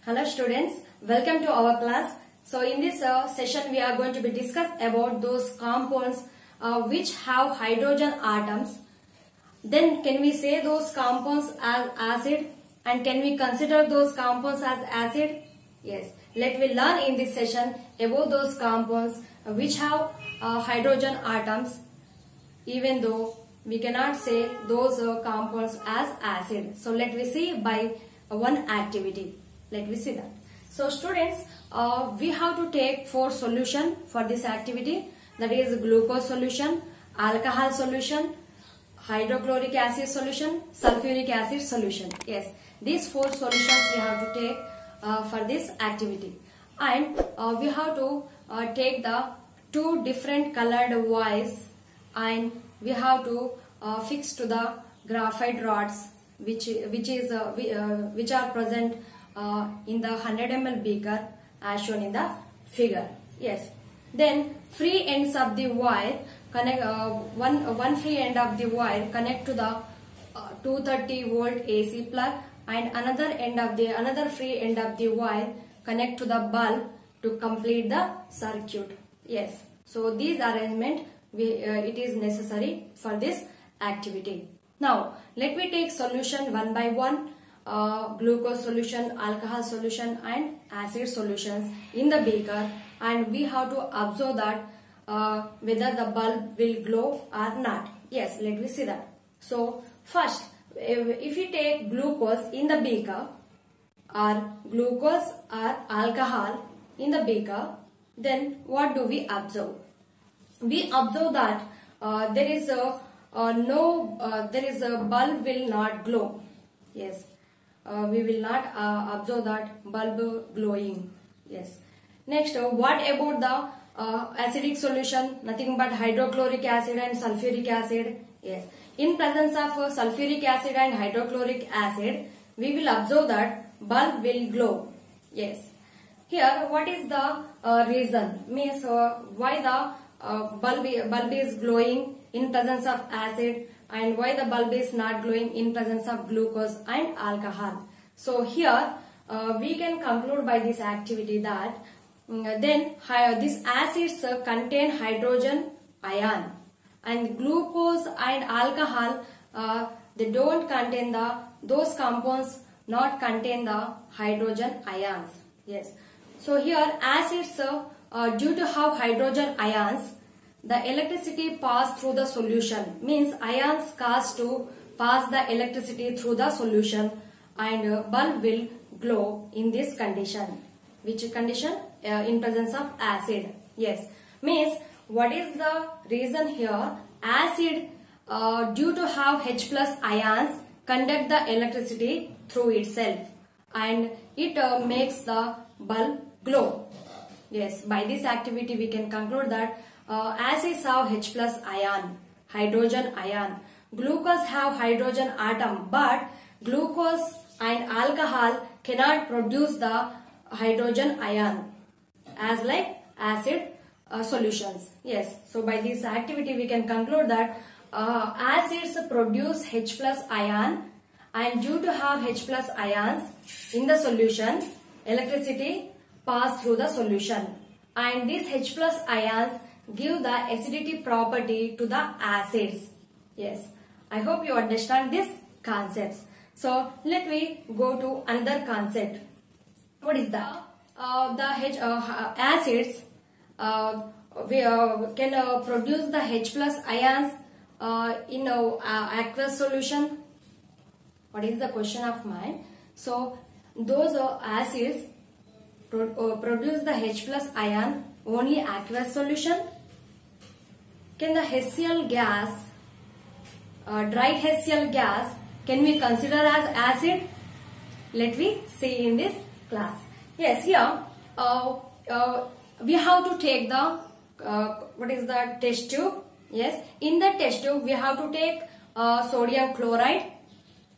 Hello students, welcome to our class. So in this session we are going to be discuss about those compounds which have hydrogen atoms. Then can we say those compounds as acid, and can we consider those compounds as acid? Yes, let me learn in this session about those compounds which have hydrogen atoms, even though we cannot say those compounds as acid. So let me see by one activity. Let me see that. So students, we have to take 4 solution for this activity. That is glucose solution, alcohol solution, hydrochloric acid solution, sulfuric acid solution. Yes, these 4 solutions we have to take for this activity. And we have to take the 2 different colored wires, and we have to fix to the graphite rods which are present in the 100 ml beaker as shown in the figure. Yes. Then free ends of the wire connect one free end of the wire connect to the 230 volt AC plug, and another free end of the wire connect to the bulb to complete the circuit. Yes. So these arrangement it is necessary for this activity. Now let me take solution one by one. Glucose solution, alcohol solution and acid solutions in the beaker, and we have to observe that whether the bulb will glow or not. Yes, let me see that. So first, if we take glucose in the beaker or glucose or alcohol in the beaker, then what do we observe? We observe that there is a bulb will not glow. Yes. We will not observe that bulb glowing. Yes. Next, what about the acidic solution? Nothing but hydrochloric acid and sulfuric acid. Yes. In presence of sulfuric acid and hydrochloric acid, we will observe that bulb will glow. Yes. Here, what is the reason? Means why the bulb is glowing in presence of acid, and why the bulb is not glowing in presence of glucose and alcohol. So here we can conclude by this activity that these acids contain hydrogen ion, and glucose and alcohol they don't contain those compounds not contain the hydrogen ions. Yes. So here acids due to have hydrogen ions, the electricity pass through the solution, means ions cause to pass the electricity through the solution, and bulb will glow in this condition. Which condition? In presence of acid. Yes. Means what is the reason here? Acid due to have H plus ions conduct the electricity through itself, and it makes the bulb glow. Yes. By this activity we can conclude that acids have H plus ion, hydrogen ion. Glucose have hydrogen atom, but glucose and alcohol cannot produce the hydrogen ion as like acid solutions. Yes. So by this activity we can conclude that acids produce H plus ion, and due to have H plus ions in the solution, electricity pass through the solution, and these H plus ions give the acidity property to the acids. Yes, I hope you understand these concepts. So let me go to another concept. What is that? Acids can produce the H plus ions in aqueous solution. What is the question of mine? So those acids produce the H plus ion only aqueous solution. Can the Hessian gas, dry Hessian gas, can we consider as acid? Let me see in this class. Yes, here we have to take the what is the test tube. Yes, in the test tube we have to take sodium chloride.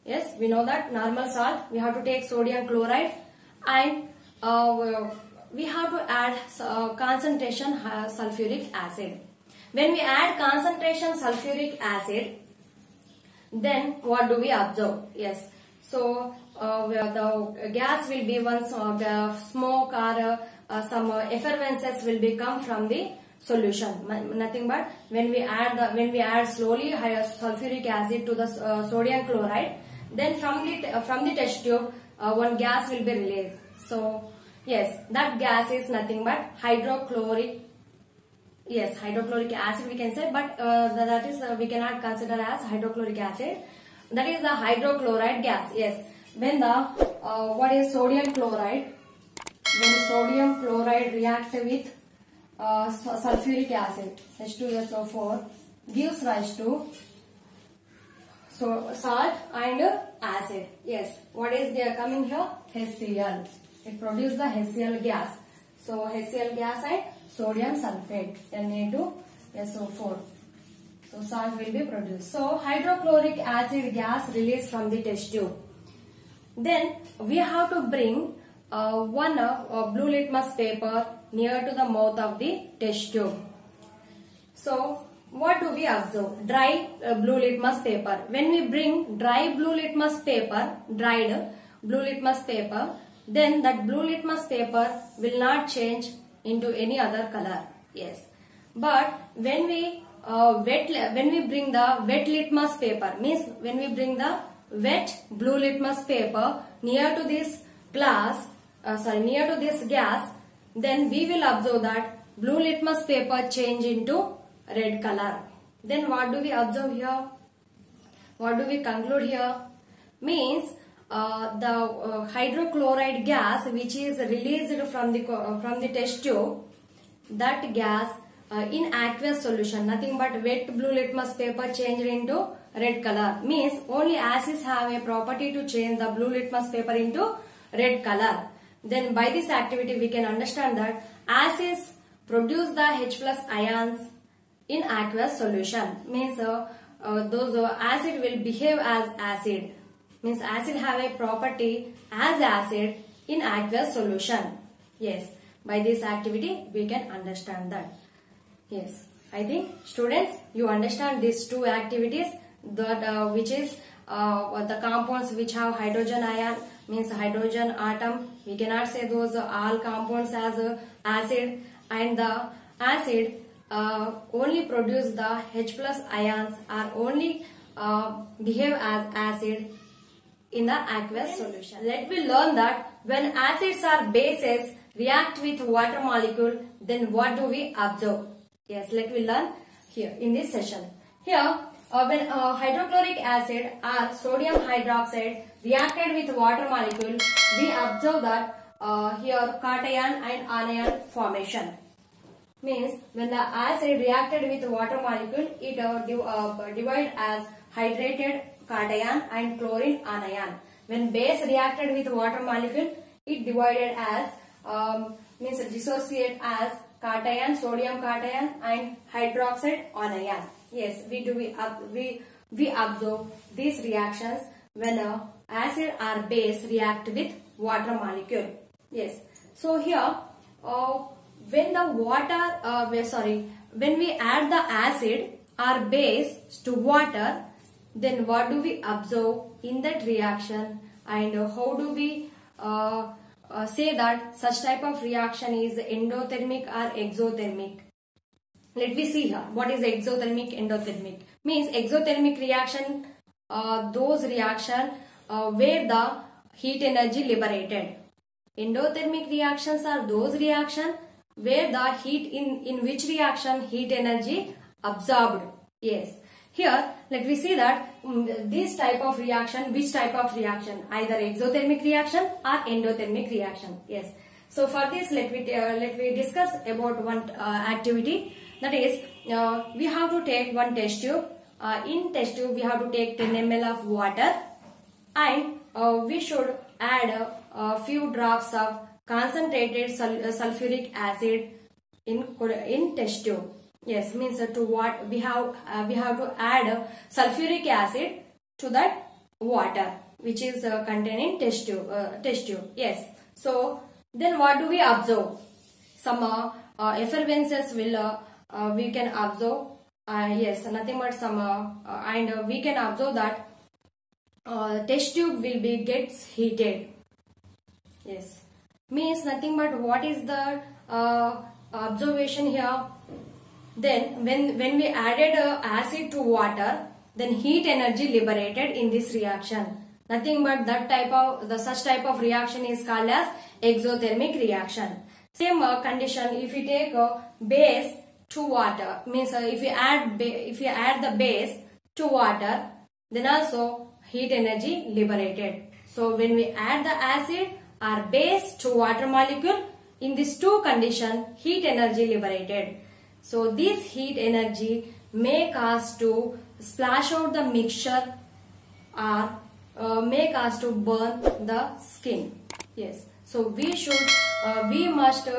Yes, we know that normal salt. We have to take sodium chloride, and we have to add concentration sulfuric acid. When we add concentration sulfuric acid, then what do we observe? Yes, So the gas will be one smoke or some effervescence will become from the solution. Nothing but when we add slowly higher sulfuric acid to the sodium chloride, then from the test tube one gas will be released. So yes, that gas is nothing but hydrochloric. Yes, hydrochloric acid we can say, but that is we cannot consider as hydrochloric acid. That is the hydrochloride gas. Yes, when the what is sodium chloride? When sodium chloride reacts with sulfuric acid, H2SO4, gives rise to salt and acid. Yes, what is there coming here? HCl. It produces the HCl gas. So HCl gas and sodium sulfate, Na2SO4. So salt will be produced. So hydrochloric acid gas released from the test tube. Then we have to bring one blue litmus paper near to the mouth of the test tube. So what do we observe? Dry blue litmus paper. When we bring dry blue litmus paper, dried blue litmus paper, then that blue litmus paper will not change into any other color. Yes, but when we bring the wet litmus paper, means when we bring the wet blue litmus paper near to this near to this gas, then we will observe that blue litmus paper change into red color. Then what do we observe here? What do we conclude here? Means the hydrochloride gas which is released from the test tube, that gas in aqueous solution, nothing but wet blue litmus paper changed into red color. Means only acids have a property to change the blue litmus paper into red color. Then by this activity we can understand that acids produce the H+ ions in aqueous solution. Means those acid will behave as acid. Means acid have a property as acid in aqueous solution. Yes, by this activity we can understand that. Yes, I think students you understand these two activities, that which is the compounds which have hydrogen ion, means hydrogen atom. We cannot say those all compounds as acid, and the acid only produce the H+ ions or only behave as acid in the aqueous solution. Let me learn that when acids or bases react with water molecule, then what do we observe? Yes, let me learn here in this session. Here, when hydrochloric acid or sodium hydroxide reacted with water molecule, we observe that here cation and anion formation. Means when the acid reacted with water molecule, it divide as hydrated cation and chlorine anion. When base reacted with water molecule, it divided as means dissociate as cation, sodium cation and hydroxide anion. Yes, we observe these reactions when acid or base react with water molecule. Yes, so here when we add the acid or base to water, then what do we observe in that reaction, and how do we say that such type of reaction is endothermic or exothermic? Let me see here. What is exothermic, endothermic? Means exothermic reaction, those reaction where the heat energy liberated. Endothermic reactions are those reaction where the heat in which reaction heat energy absorbed. Yes. Here, let me see that this type of reaction, which type of reaction? Either exothermic reaction or endothermic reaction. Yes. So for this, let me discuss about one activity. That is, we have to take one test tube. In test tube, we have to take 10 ml of water, and we should add a few drops of concentrated sulfuric acid in test tube. Yes, means to what we have to add sulfuric acid to that water which is contained in test tube. Yes. So then what do we observe? Some effervescence will we can observe. Yes, nothing but some and we can observe that test tube will be gets heated. Yes, means nothing but what is the observation here. Then when we added acid to water, then heat energy liberated in this reaction. Nothing but that type of such type of reaction is called as exothermic reaction. Same condition if you take base to water, means if you add the base to water, then also heat energy liberated. So when we add the acid or base to water molecule, in these two conditions, heat energy liberated. So this heat energy make us to splash out the mixture or make us to burn the skin. Yes. So we must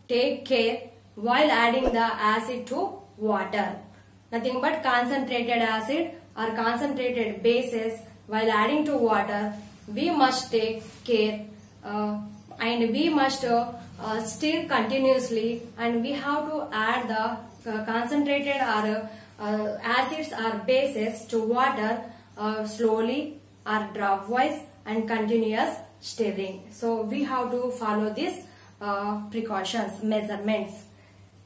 take care while adding the acid to water. Nothing but concentrated acid or concentrated bases while adding to water, we must take care and we must stir continuously, and we have to add the concentrated or acids or bases to water slowly or drop wise and continuous stirring. So we have to follow these precautions, measurements.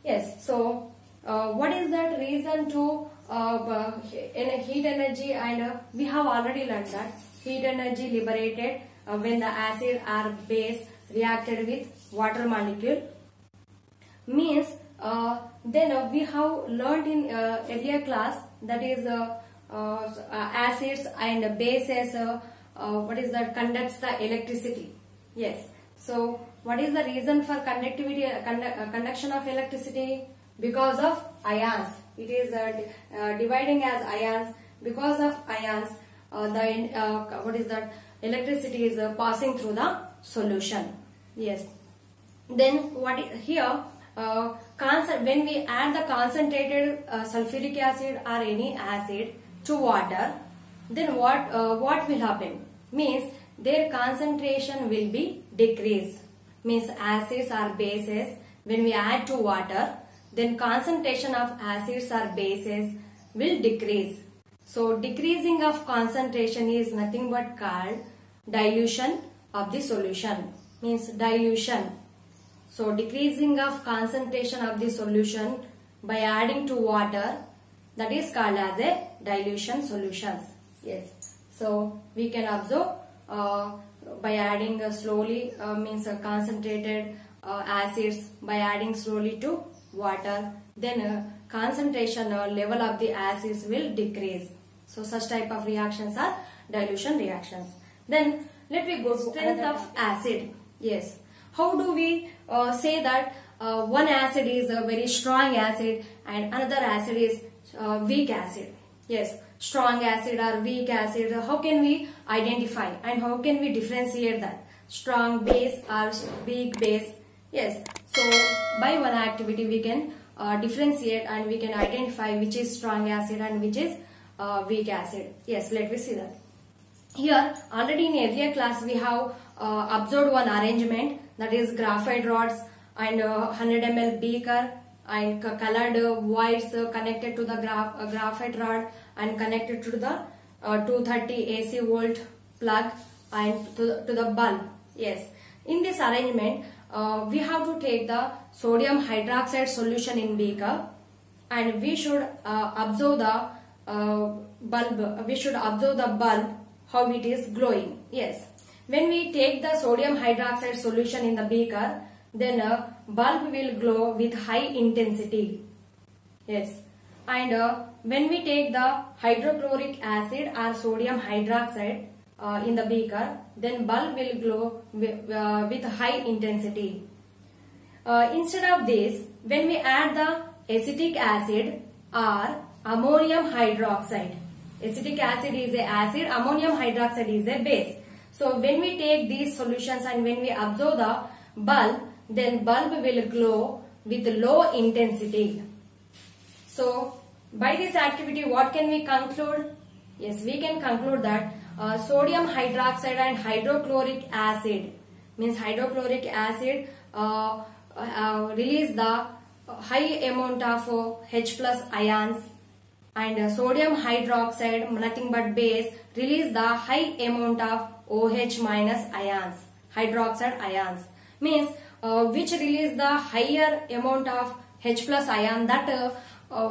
Yes, so what is that reason to in heat energy, and we have already learned that heat energy liberated when the acid or base reacted with water molecule. Means then we have learned in earlier class, that is acids and bases what is that conducts the electricity. Yes, so what is the reason for conductivity conduction of electricity? Because of ions. It is dividing as ions. Because of ions, what is that electricity is passing through the solution. Yes, then what is here when we add the concentrated sulfuric acid or any acid to water, then what will happen? Means their concentration will be decreased. Means acids or bases, when we add to water, then concentration of acids or bases will decrease. So decreasing of concentration is nothing but called dilution of the solution. Means dilution. So decreasing of concentration of the solution by adding to water, that is called as a dilution solutions. Yes. So we can observe by adding slowly means concentrated acids by adding slowly to water, then concentration level of the acids will decrease. So such type of reactions are dilution reactions. Then let me go to strength of acid. Yes. How do we say that one acid is a very strong acid and another acid is weak acid? Yes, strong acid or weak acid. How can we identify and how can we differentiate that? Strong base or weak base? Yes, so by one activity we can differentiate and we can identify which is strong acid and which is weak acid. Yes, let me see that. Here already in earlier class we have observed one arrangement, that is graphite rods and 100 ml beaker and colored wires connected to the graphite rod and connected to the 230 AC volt plug and to the bulb. Yes, in this arrangement we have to take the sodium hydroxide solution in beaker and we should observe the bulb. We should observe the bulb how it is glowing. Yes, when we take the sodium hydroxide solution in the beaker, then a bulb will glow with high intensity. Yes, and when we take the hydrochloric acid or sodium hydroxide in the beaker, then bulb will glow with high intensity. Instead of this, when we add the acetic acid or ammonium hydroxide, acetic acid is a acid, ammonium hydroxide is a base. So when we take these solutions and when we observe the bulb, then bulb will glow with low intensity. So by this activity what can we conclude? Yes, we can conclude that sodium hydroxide and hydrochloric acid, means hydrochloric acid release the high amount of H plus ions and sodium hydroxide, nothing but base, release the high amount of OH minus ions, hydroxide ions. Means which release the higher amount of H plus ion, that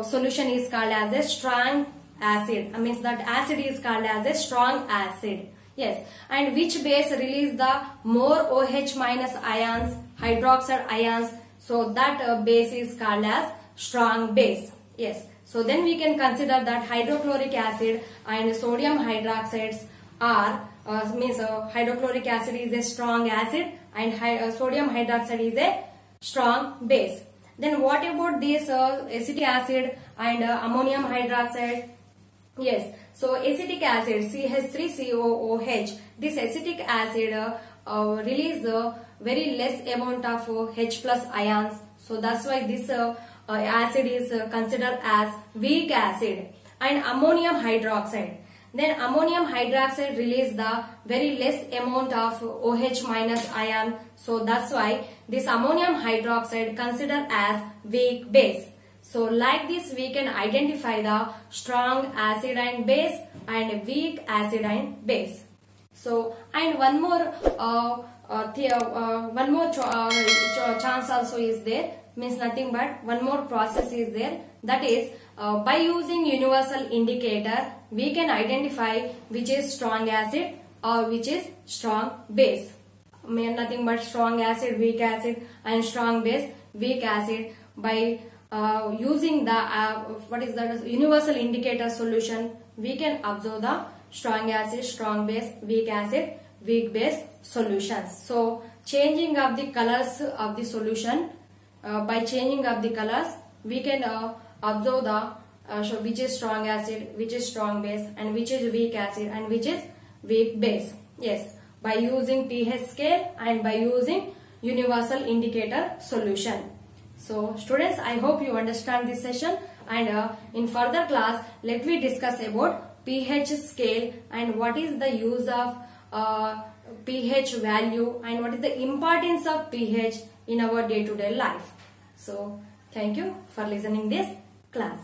solution is called as a strong acid. Means that acid is called as a strong acid. Yes, and which base release the more OH minus ions, hydroxide ions, so that base is called as strong base. Yes, so then we can consider that hydrochloric acid and sodium hydroxides are hydrochloric acid is a strong acid and sodium hydroxide is a strong base. Then what about this acetic acid and ammonium hydroxide? Yes, so acetic acid CH3COOH, this acetic acid release very less amount of H plus ions, so that's why this acid is considered as weak acid. And ammonium hydroxide, then ammonium hydroxide release the very less amount of OH minus ion, so that's why this ammonium hydroxide considered as weak base. So like this we can identify the strong acid and base and weak acid and base. So and one more chance also is there, means nothing but one more process is there, that is by using universal indicator we can identify which is strong acid or which is strong base. Nothing but strong acid, weak acid and strong base, weak acid. By using the universal indicator solution, we can observe the strong acid, strong base, weak acid, weak base solutions. So changing of the colors of the solution, by changing of the colors we can observe the which is strong acid, which is strong base and which is weak acid and which is weak base. Yes, by using pH scale and by using universal indicator solution. So students, I hope you understand this session, and in further class let me discuss about pH scale and what is the use of pH value and what is the importance of pH in our day-to-day life. So thank you for listening this class.